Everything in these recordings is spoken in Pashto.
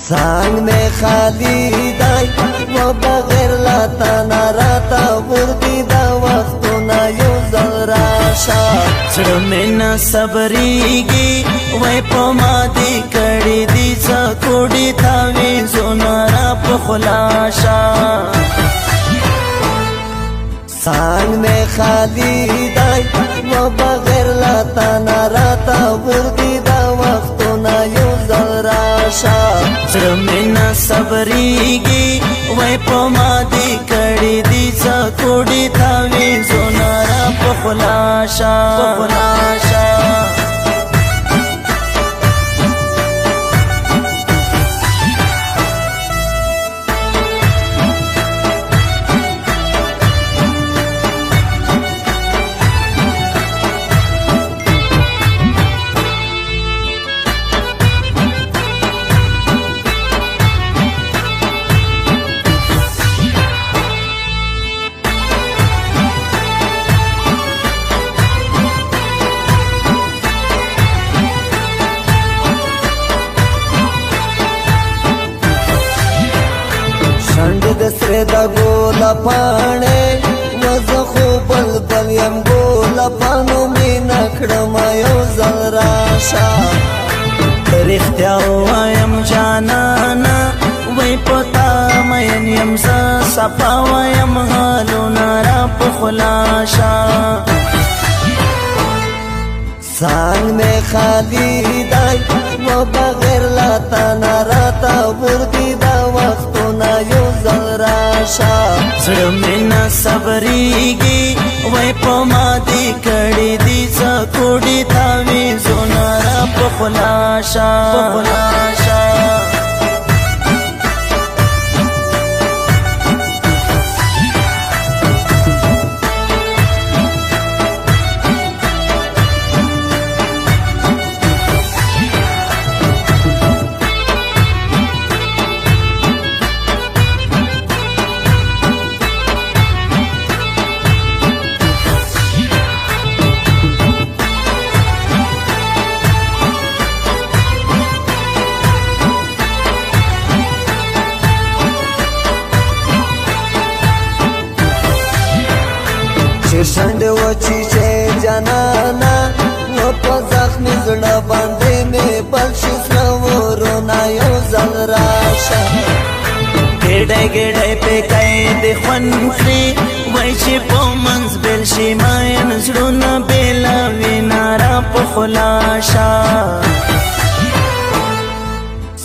سانگ میں خالی دای و بغیر لاتا ناراتا وردی دا وختونا یو زل راشا زړه مې نه صبرېږي وای په ما دې کړې دي څه کوډې تعویضونه را په خلاصه سانگ میں خالی دای و بغیر لاتا ناراتا وردی دا وختونا یو زل راشا زړه مې نه صبرېږي وای په ما دې کړې دي څه کوډې تعویضونه را په خلاصه شنڈ دسرے دا گولا پانے وزخو بلبل یم گولا پانو می نکڑم یو زل راشا رښتیا وایم جانانا وای پتا مین یم ز صفا وایم حالونه را په خلاصه سانگ میں خالی دای و بغیر لاتا ناراتا وردی دا وختونا یو زل راشا زړه مې نه صبرېږي وای په ما دې کړې دي څه کوډې تعویضونه را په خلاصه شنڈ وچی چے جانانا و پا زخمی زڑا باندے میں بلشس رونا یو زل راشا ګډای ګډای په کای د خون خري وای چې په منځ بل شي ماین زړونه بلا وینا را په خلاصه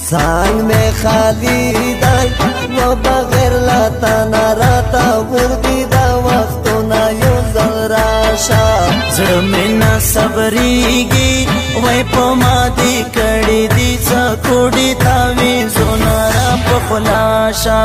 سانگ میں خالی دای و بغیر لاتا ناراتا وردی دا وختونا یو زل راشا زړه مې نه صبرېږي وای په ما دې کړې دي څه کوډې تعویضونه را په خلاصه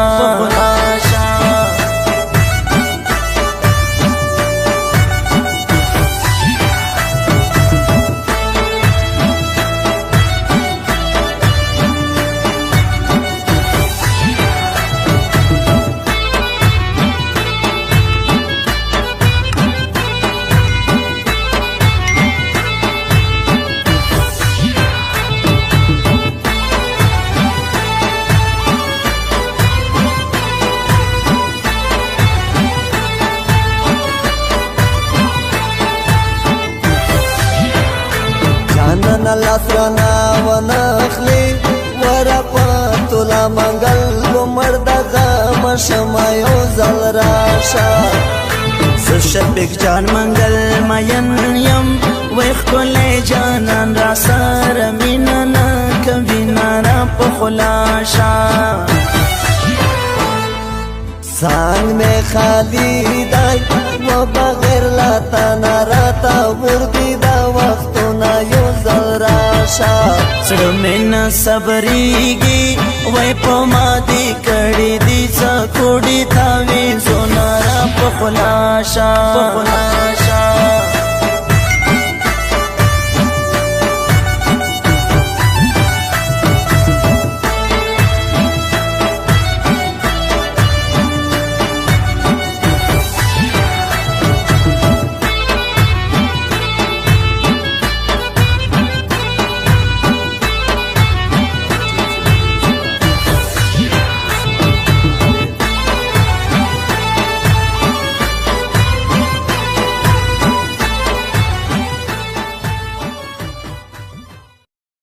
جانن لاسرنا و نخلی ورپتولا منگل و مردغا مشما یو زل راشا شفیق جان منگل مین یم وای ښکلی جانان را سره مینه نه کوي نه را په خلاصه سانگ میں خالی دای و بغیر لاتا ناراتا وردی دا وختونا یو زل راشا زړه مې نه صبرېږي وای په ما دې کړې دي څه کوډې تعویضونه را په خلاصه